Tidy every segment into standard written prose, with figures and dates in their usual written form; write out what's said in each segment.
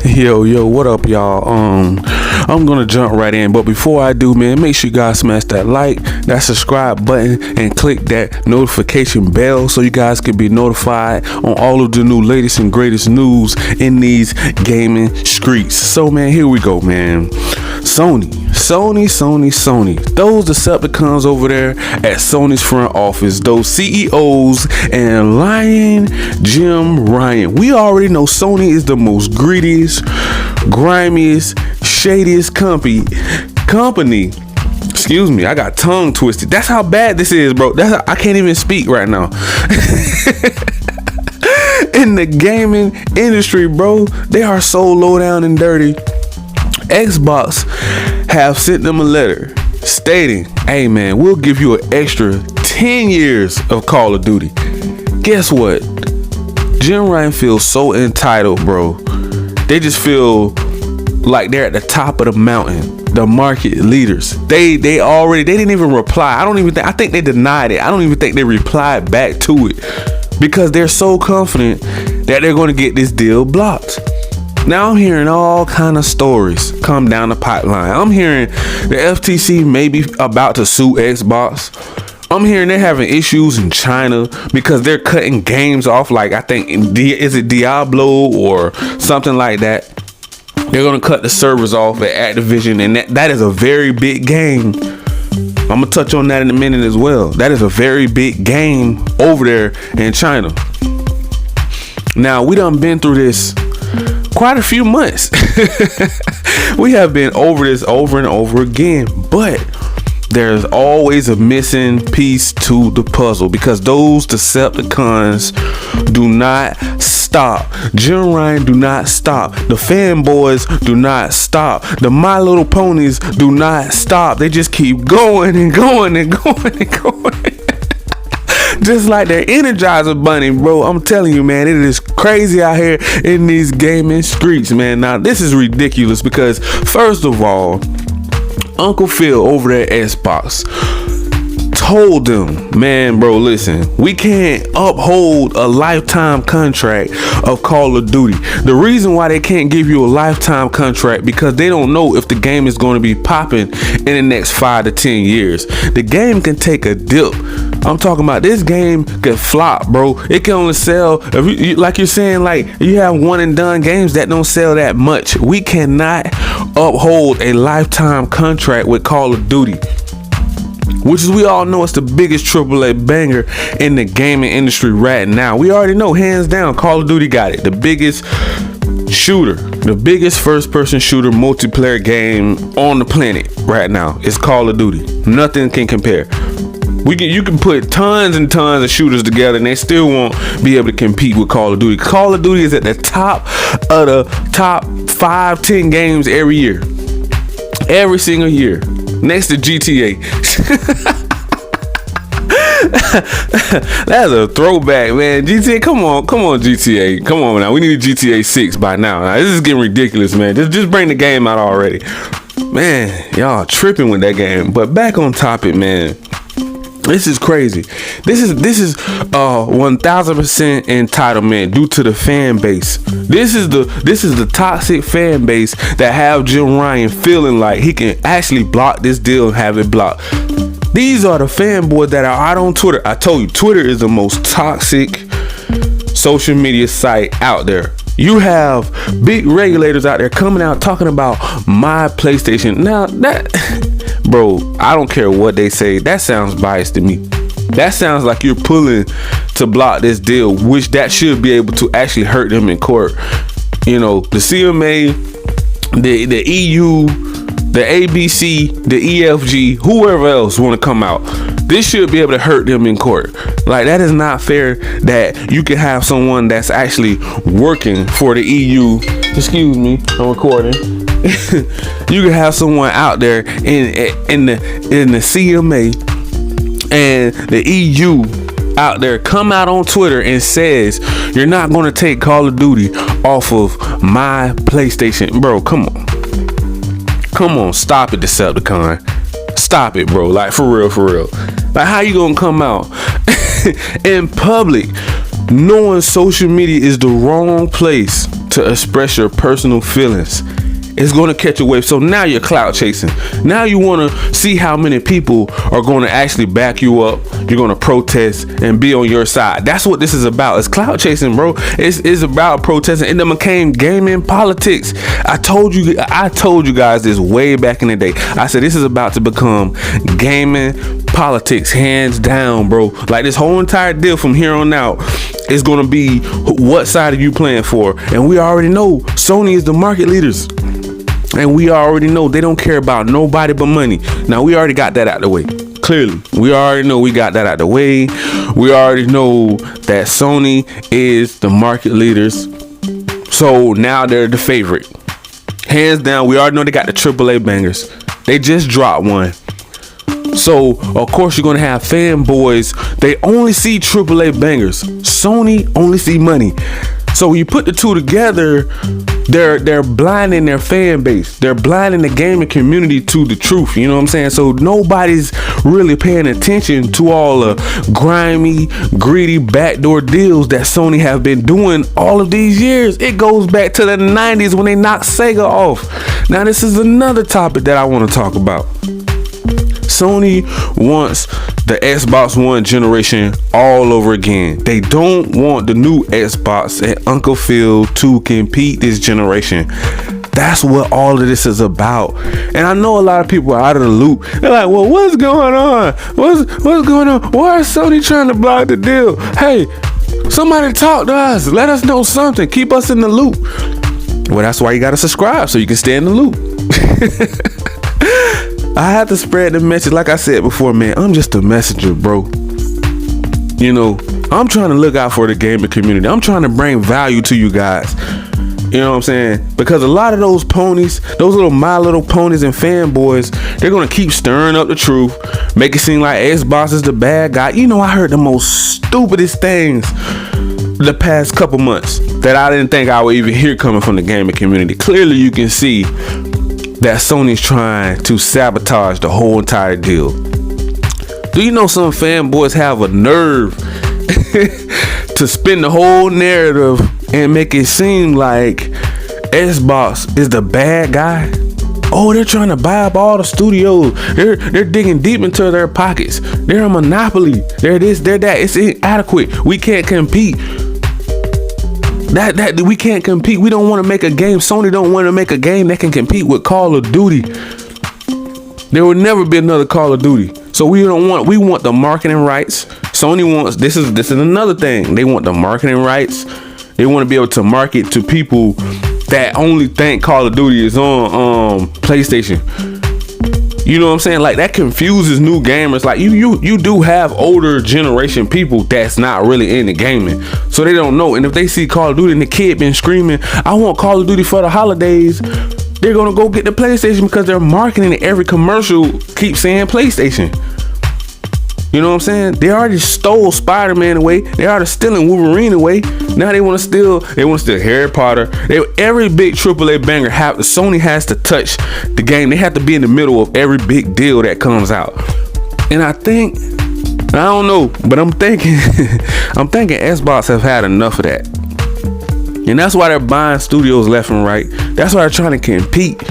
Yo, what up, y'all? I'm gonna jump right in, but before I do, man, make sure you guys smash that like, that subscribe button, and click that notification bell so you guys can be notified on all of the new latest and greatest news in these gaming streets. So, man, here we go, man. Sony. Those Decepticons over there at Sony's front office, those CEOs and Lion Jim Ryan. We already know Sony is the most greediest, grimiest, shadiest company. Excuse me, I got tongue twisted. That's how bad this is, bro. I can't even speak right now. In the gaming industry, bro, they are so low down and dirty. Xbox have sent them a letter stating, hey man, we'll give you an extra 10 years of Call of Duty. Guess what? Jim Ryan feels so entitled, bro. They just feel like they're at the top of the mountain, the market leaders. They didn't even reply. I think they denied it. I don't even think they replied back to it because they're so confident that they're going to get this deal blocked. Now I'm hearing all kind of stories come down the pipeline. I'm hearing the FTC may be about to sue Xbox. I'm hearing they're having issues in China because they're cutting games off, like I think is it Diablo or something like that. They're gonna cut the servers off at Activision, and that is a very big game. I'm gonna touch on that in a minute as well. That is a very big game over there in China. Now we done been through this quite a few months. We have been over this over and over again, but there's always a missing piece to the puzzle because those Decepticons do not stop. Jim Ryan do not stop. The fanboys do not stop. The My Little Ponies do not stop. They just keep going and going and going and going. Just like their Energizer Bunny, bro. I'm telling you, man, it is crazy out here in these gaming streets, man. Now, this is ridiculous because, first of all, Uncle Phil over there at Xbox told them, man, bro, listen, we can't uphold a lifetime contract of Call of Duty. The reason why they can't give you a lifetime contract because they don't know if the game is going to be popping in the next 5 to 10 years. The game can take a dip. I'm talking about this game could flop, bro. It can only sell, if you, like you're saying, like you have one and done games that don't sell that much. We cannot uphold a lifetime contract with Call of Duty, which is, we all know, it's the biggest AAA banger in the gaming industry right now. We already know, hands down, Call of Duty got it. The biggest shooter, the biggest first-person shooter multiplayer game on the planet right now is Call of Duty. Nothing can compare. You can put tons and tons of shooters together and they still won't be able to compete with Call of Duty. Call of Duty is at the top of the top 5-10 games every year. Every single year. Next to GTA. That's a throwback, man. GTA, come on, GTA. Come on now. We need a GTA 6 by now. This is getting ridiculous, man. Just bring the game out already. Man, y'all tripping with that game. But back on topic, man. This is crazy. This is 1000% entitlement due to the fan base. This is the toxic fan base that have Jim Ryan feeling like he can actually block this deal and have it blocked. These are the fanboys that are out on Twitter. I told you, Twitter is the most toxic social media site out there. You have big regulators out there coming out talking about my PlayStation. Now that, bro, I don't care what they say. That sounds biased to me. That sounds like you're pulling to block this deal, which that should be able to actually hurt them in court. You know, the CMA, the EU, the ABC, the EFG, whoever else want to come out. This should be able to hurt them in court. Like, that is not fair that you can have someone that's actually working for the EU. Excuse me, I'm recording. You can have someone out there in the CMA and the EU out there come out on Twitter and says you're not going to take Call of Duty off of my PlayStation. Bro, come on, stop it, Decepticon. Stop it, bro. Like, for real. Like, how you gonna come out in public knowing social media is the wrong place to express your personal feelings. It's going to catch a wave. So now you're clout chasing. Now you want to see how many people are going to actually back you up. You're going to protest and be on your side. That's what this is about. It's clout chasing, bro. It's about protesting. It then became gaming politics. I told you guys this way back in the day. I said this is about to become gaming politics, hands down, bro. Like this whole entire deal from here on out is going to be what side are you playing for? And we already know Sony is the market leaders. And we already know they don't care about nobody but money. Now, we already got that out the way. Clearly, we already know we got that out the way. We already know that Sony is the market leaders. So now they're the favorite. Hands down, we already know they got the AAA bangers. They just dropped one. So, of course, you're going to have fanboys. They only see AAA bangers. Sony only see money. So when you put the two together, they're blinding their fan base. They're blinding the gaming community to the truth. You know what I'm saying? So nobody's really paying attention to all the grimy, greedy backdoor deals that Sony have been doing all of these years. It goes back to the 90s when they knocked Sega off. Now this is another topic that I want to talk about. Sony wants the Xbox One generation all over again. They don't want the new Xbox and Uncle Phil to compete this generation. That's what all of this is about. And I know a lot of people are out of the loop. They're like, well, what's going on? What's going on? Why is Sony trying to block the deal? Hey, somebody talk to us. Let us know something. Keep us in the loop. Well, that's why you got to subscribe so you can stay in the loop. I have to spread the message. Like I said before, man, I'm just a messenger, bro. You know, I'm trying to look out for the gaming community. I'm trying to bring value to you guys. You know what I'm saying? Because a lot of those ponies, those little My Little Ponies and fanboys, they're going to keep stirring up the truth, make it seem like Xbox is the bad guy. You know, I heard the most stupidest things the past couple months that I didn't think I would even hear coming from the gaming community. Clearly, you can see that Sony's trying to sabotage the whole entire deal. Do you know some fanboys have a nerve to spin the whole narrative and make it seem like Xbox is the bad guy? Oh, they're trying to buy up all the studios. They're digging deep into their pockets. They're a monopoly. They're this, they're that. It's inadequate. We can't compete. That we can't compete. We don't want to make a game. Sony don't want to make a game that can compete with Call of Duty. There will never be another Call of Duty. So we want the marketing rights. Sony wants, this is another thing. They want the marketing rights. They want to be able to market to people that only think Call of Duty is on PlayStation. You know what I'm saying? Like, that confuses new gamers. Like, you do have older generation people that's not really into gaming, so they don't know. And if they see Call of Duty and the kid been screaming, I want Call of Duty for the holidays, they're gonna go get the PlayStation because they're marketing it. Every commercial keeps saying PlayStation. You know what I'm saying? They already stole Spider-Man away. They already stealing Wolverine away. Now they want to steal Harry Potter. Every big AAA banger Sony has to touch the game. They have to be in the middle of every big deal that comes out. And I don't know, but I'm thinking Xbox have had enough of that. And that's why they're buying studios left and right. That's why they're trying to compete.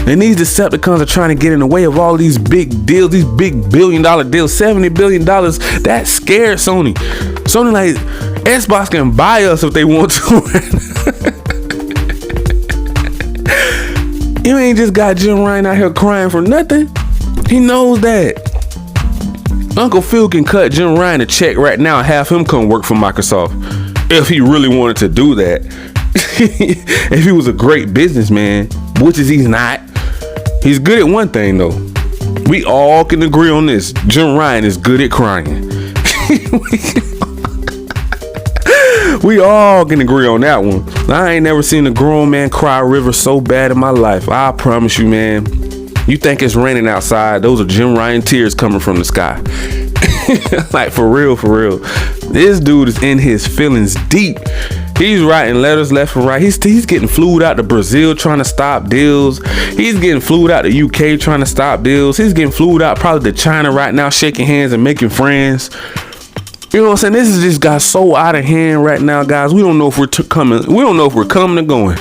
And these Decepticons are trying to get in the way of all these big deals, these big billion-dollar deals, $70 billion. That scared Sony. Sony, like, Xbox can buy us if they want to. You ain't just got Jim Ryan out here crying for nothing. He knows that. Uncle Phil can cut Jim Ryan a check right now and have him come work for Microsoft if he really wanted to do that. If he was a great businessman, which is he's not. He's good at one thing though. We all can agree on this. Jim Ryan is good at crying. We all can agree on that one. I ain't never seen a grown man cry a river so bad in my life. I promise you, man. You think it's raining outside, those are Jim Ryan tears coming from the sky. Like, for real. This dude is in his feelings deep. He's writing letters left and right. He's getting flued out to Brazil trying to stop deals. He's getting flued out to UK trying to stop deals. He's getting flued out probably to China right now, shaking hands and making friends. You know what I'm saying? This has just got so out of hand right now, guys. We don't know if we're coming. We don't know if we're coming or going.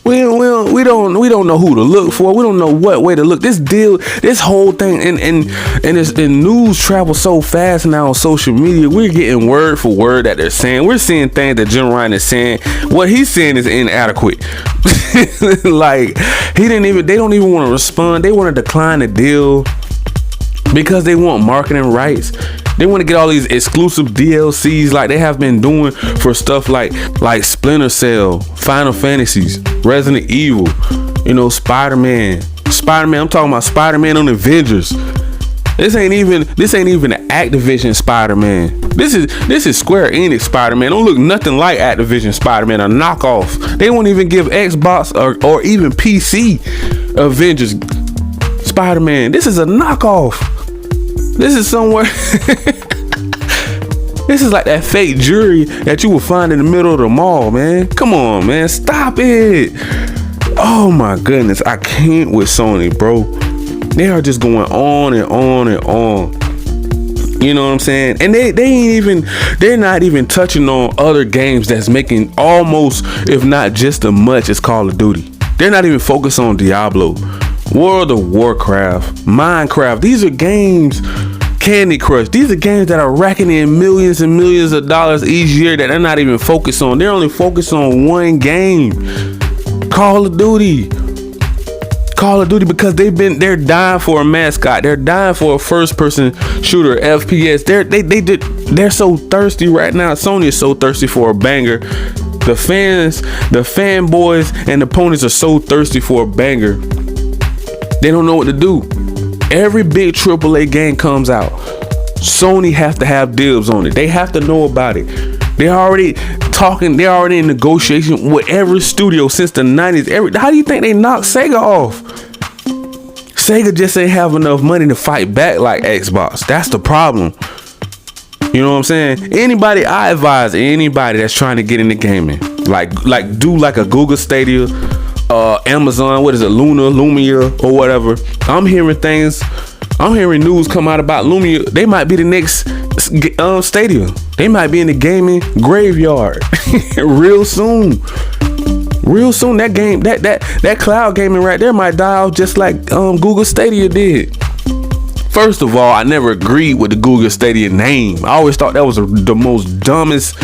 We don't know who to look for. We don't know what way to look. This deal, this whole thing, and news travels so fast now on social media. We're getting word for word that they're saying. We're seeing things that Jim Ryan is saying. What he's saying is inadequate. Like they don't even want to respond. They want to decline the deal because they want marketing rights. They want to get all these exclusive DLCs like they have been doing for stuff like Splinter Cell, Final Fantasies, Resident Evil, Spider-Man. I'm talking about Spider-Man on Avengers. This ain't even an Activision Spider-Man. This is Square Enix Spider-Man. Don't look nothing like Activision Spider-Man, a knockoff. They won't even give Xbox or even PC Avengers Spider-Man. This is a knockoff. This is somewhere. This is like that fake jewelry that you will find in the middle of the mall, man. Come on, man. Stop it. Oh my goodness. I can't with Sony, bro. They are just going on and on and on. You know what I'm saying? And they're not even touching on other games that's making almost, if not just as much as Call of Duty. They're not even focused on Diablo, World of Warcraft, Minecraft. These are games, Candy Crush. These are games that are racking in millions and millions of dollars each year that they're not even focused on. They're only focused on one game, Call of Duty. Because they're dying for a mascot. They're dying for a first-person shooter, FPS. They're so thirsty right now. Sony is so thirsty for a banger. The fans, the fanboys, and the ponies are so thirsty for a banger. They don't know what to do. Every big AAA game comes out, Sony has to have dibs on it. They have to know about it. They're already talking. They're already in negotiation with every studio since the 90s. How do you think they knocked Sega off? Sega just ain't have enough money to fight back like Xbox. That's the problem. You know what I'm saying? I advise anybody that's trying to get into gaming, like do like a Google Stadia, Amazon, what is it, Lumia or whatever. I'm hearing news come out about Lumia. They might be the next Stadia. They might be in the gaming graveyard real soon. That game, that cloud gaming right there might die off just like Google Stadia did. First of all, I never agreed with the Google Stadia name. I always thought that was the most dumbest.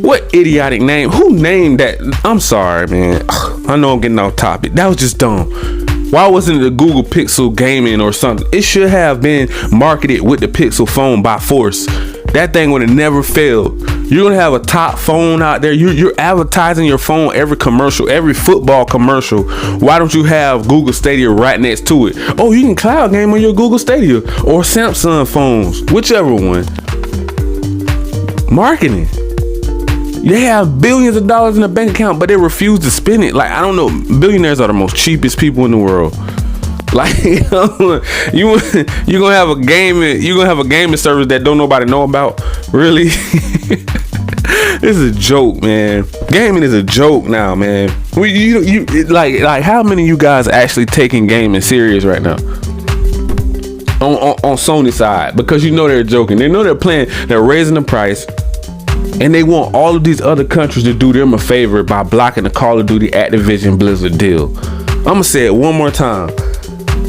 What idiotic name? Who named that? I'm sorry, man. I know I'm getting off topic. That was just dumb. Why wasn't it the Google Pixel Gaming or something? It should have been marketed with the Pixel phone by force. That thing would have never failed. You're gonna have a top phone out there. You're advertising your phone every commercial, every football commercial. Why don't you have Google Stadia right next to it? Oh, you can cloud game on your Google Stadia or Samsung phones, whichever one. Marketing. They have billions of dollars in a bank account, but they refuse to spend it. Like, I don't know, billionaires are the most cheapest people in the world. Like, you're gonna have a gaming service that don't nobody know about. Really? This is a joke, man. Gaming is a joke now, man. Like how many of you guys are actually taking gaming serious right now? On Sony side, because they're joking. They know they're raising the price. And they want all of these other countries to do them a favor by blocking the Call of Duty Activision Blizzard deal. I'm gonna say it one more time.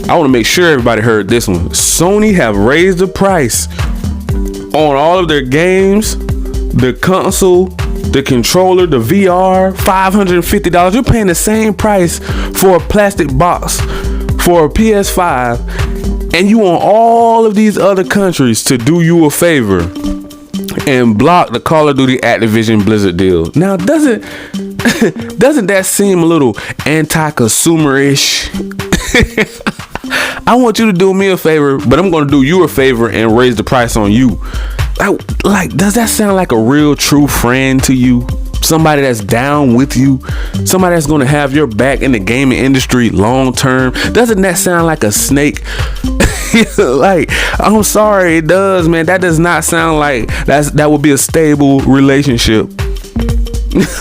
I want to make sure everybody heard this one. Sony have raised the price on all of their games, the console, the controller, the VR, $550. You're paying the same price for a plastic box for a PS5, and you want all of these other countries to do you a favor and block the Call of Duty Activision Blizzard deal. Now, doesn't that seem a little anti-consumer-ish? I want you to do me a favor, but I'm going to do you a favor and raise the price on you. Does that sound like a real true friend to you? Somebody that's down with you, somebody that's going to have your back in the gaming industry long term. Doesn't that sound like a snake? Like, I'm sorry, it does, man. That does not sound like that would be a stable relationship.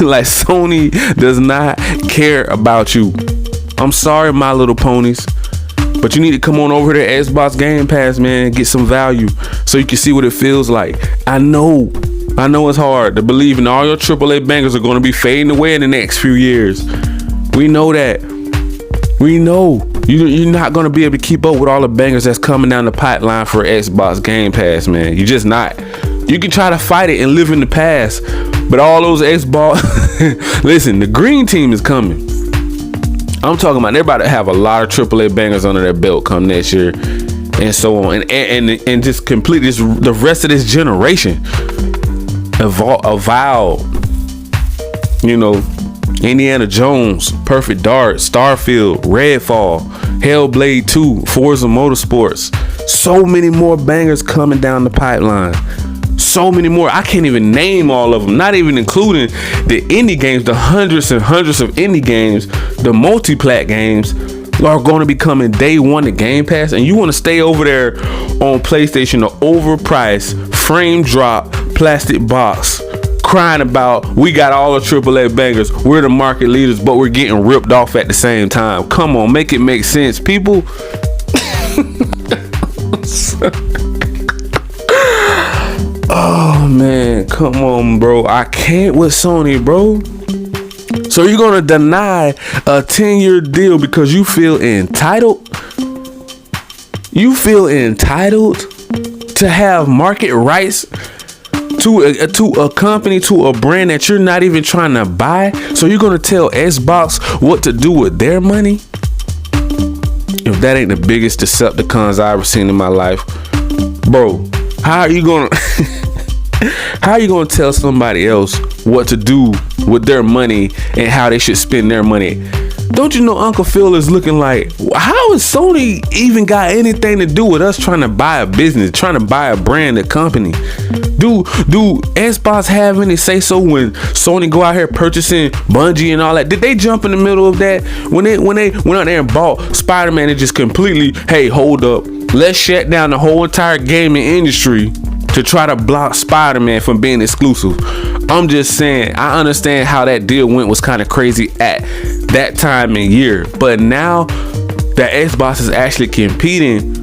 Like, Sony does not care about you. I'm sorry, My Little Ponies. But you need to come on over to Xbox Game Pass, man, get some value so you can see what it feels like. I know it's hard to believe in all your AAA bangers are going to be fading away in the next few years. We know that. We know you're not going to be able to keep up with all the bangers that's coming down the pipeline for Xbox Game Pass, man. You're just not. You can try to fight it and live in the past, but all those Xbox... Listen, the green team is coming. I'm talking about they're about to have a lot of AAA bangers under their belt come next year, and so on, and just complete this, the rest of this generation. Avowed, you know, Indiana Jones, Perfect Dark, Starfield, Redfall, Hellblade 2, Forza Motorsports. So many more bangers coming down the pipeline. So many more. I can't even name all of them, not even including the indie games, the hundreds and hundreds of indie games, the multi-plat games are going to be coming day one to Game Pass. And you want to stay over there on PlayStation, the overpriced, frame drop, plastic box, crying about we got all the AAA bangers, we're the market leaders, but we're getting ripped off at the same time. Come on, make it make sense, people. Oh man, come on, bro. I can't with Sony, bro. So you're gonna deny a 10-year deal because you feel entitled? You feel entitled to have market rights to a company, to a brand that you're not even trying to buy? So you're gonna tell Xbox what to do with their money? If that ain't the biggest Decepticons I've ever seen in my life, bro, how are you gonna tell somebody else what to do with their money and how they should spend their money? Don't you know Uncle Phil is looking like, how is Sony even got anything to do with us trying to buy a business, trying to buy a brand, a company? Do Xbox have any say so when Sony go out here purchasing Bungie and all that? Did they jump in the middle of that when they went out there and bought Spider-Man and just completely, hey, hold up, let's shut down the whole entire gaming industry to try to block Spider-Man from being exclusive? I'm just saying, I understand how that deal went was kind of crazy at that time and year, but now that Xbox is actually competing,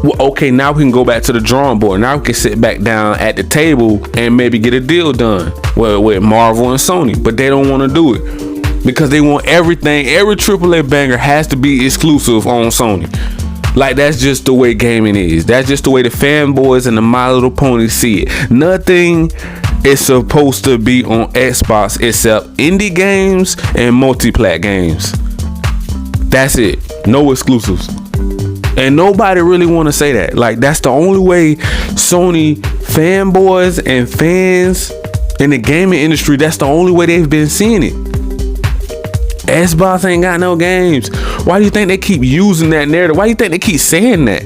well, okay, now we can go back to the drawing board. Now we can sit back down at the table and maybe get a deal done with Marvel and Sony, but they don't want to do it because they want everything. Every AAA banger has to be exclusive on Sony. Like, that's just the way gaming is. That's just the way the fanboys and the My Little Pony see it. Nothing is supposed to be on Xbox except indie games and multi-plat games. That's it. No exclusives. And nobody really want to say that. Like, that's the only way Sony fanboys and fans in the gaming industry, that's the only way they've been seeing it. Xbox ain't got no games. Why do you think they keep using that narrative? Why do you think they keep saying that?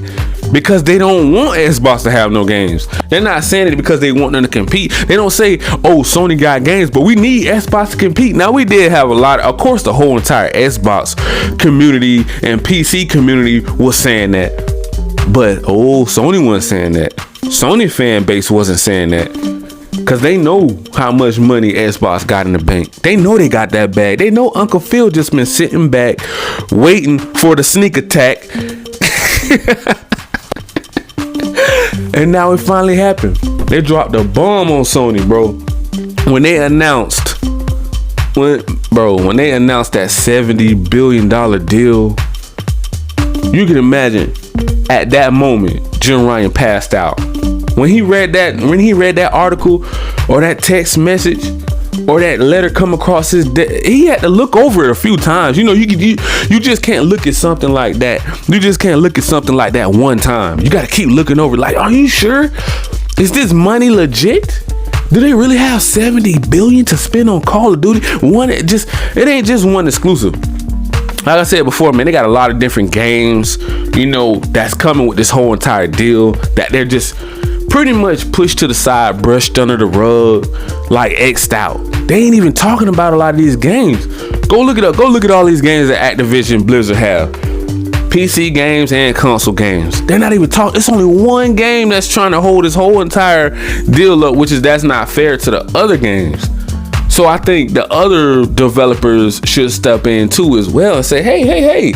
Because they don't want Xbox to have no games. They're not saying it because they want them to compete. They don't say, oh, Sony got games, but we need Xbox to compete. Now, we did have a lot. Of course, the whole entire Xbox community and PC community was saying that. But, Sony wasn't saying that. Sony fan base wasn't saying that. Because they know how much money Xbox got in the bank. They know they got that bag. They know Uncle Phil just been sitting back waiting for the sneak attack. And now it finally happened. They dropped a bomb on Sony, bro. When they announced that $70 billion deal, you can imagine at that moment, Jim Ryan passed out. When he read that article or that text message or that letter come across his desk, he had to look over it a few times. You know, you just can't look at something like that. You just can't look at something like that one time. You got to keep looking over it. Like, are you sure? Is this money legit? Do they really have $70 billion to spend on Call of Duty? It ain't just one exclusive. Like I said before, man, they got a lot of different games, you know, that's coming with this whole entire deal that they're just pretty much pushed to the side, brushed under the rug, like X'd out. They ain't even talking about a lot of these games. Go look it up. Go look at all these games that Activision Blizzard have. PC games and console games. They're not even talking. It's only one game that's trying to hold this whole entire deal up, that's not fair to the other games. So I think the other developers should step in too as well and say, hey,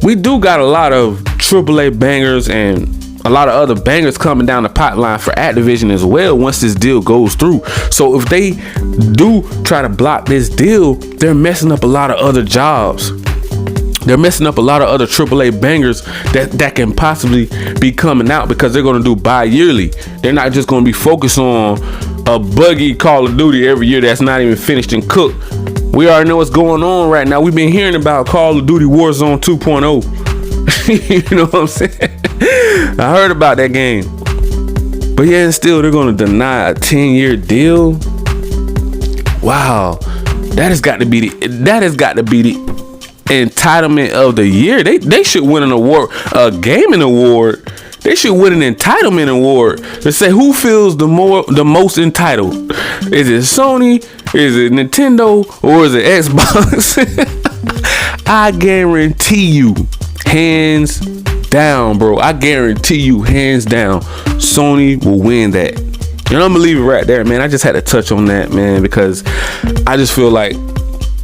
we do got a lot of AAA bangers and a lot of other bangers coming down the pipeline for Activision as well once this deal goes through. So if they do try to block this deal, they're messing up a lot of other jobs. They're messing up a lot of other AAA bangers that can possibly be coming out, because they're going to do bi-yearly. They're not just going to be focused on a buggy Call of Duty every year that's not even finished and cooked. We already know what's going on right now. We've been hearing about Call of Duty Warzone 2.0. You know what I'm saying? I heard about that game. But yeah, and still they're going to deny a 10-year deal. Wow. That has got to be the entitlement of the year. They should win an award, a gaming award. They should win an entitlement award to say who feels the most entitled. Is it Sony? Is it Nintendo? Or is it Xbox? I guarantee you, hands down, bro. I guarantee you, hands down, Sony will win that. And I'm gonna leave it right there, man. I just had to touch on that, man, because I just feel like,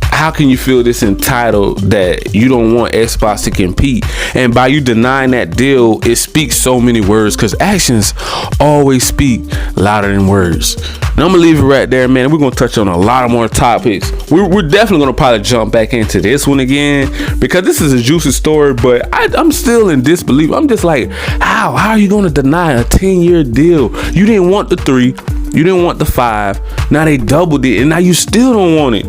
how can you feel this entitled that you don't want Xbox to compete? And by you denying that deal, it speaks so many words, because actions always speak louder than words. And I'm gonna leave it right there, man. We're gonna touch on a lot of more topics. We're definitely gonna probably jump back into this one again, because this is a juicy story, but I'm still in disbelief. I'm just like, how are you gonna deny a 10-year deal? You didn't want the 3, you didn't want the 5. Now they doubled it, and now you still don't want it.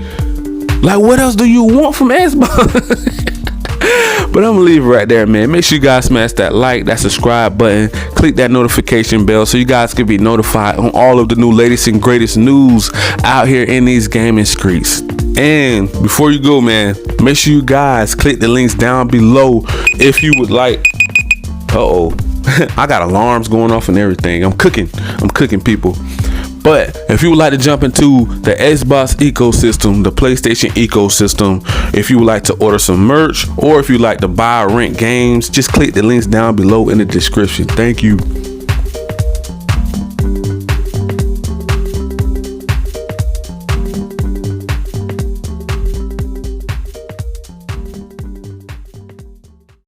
Like, what else do you want from Xbox? But I'm gonna leave it right there, man. Make sure you guys smash that like, that subscribe button, click that notification bell so you guys can be notified on all of the new latest and greatest news out here in these gaming streets. And before you go, man, make sure you guys click the links down below if you would like. I got alarms going off and everything. I'm cooking people. But if you would like to jump into the Xbox ecosystem, the PlayStation ecosystem, if you would like to order some merch, or if you like to buy or rent games, just click the links down below in the description. Thank you.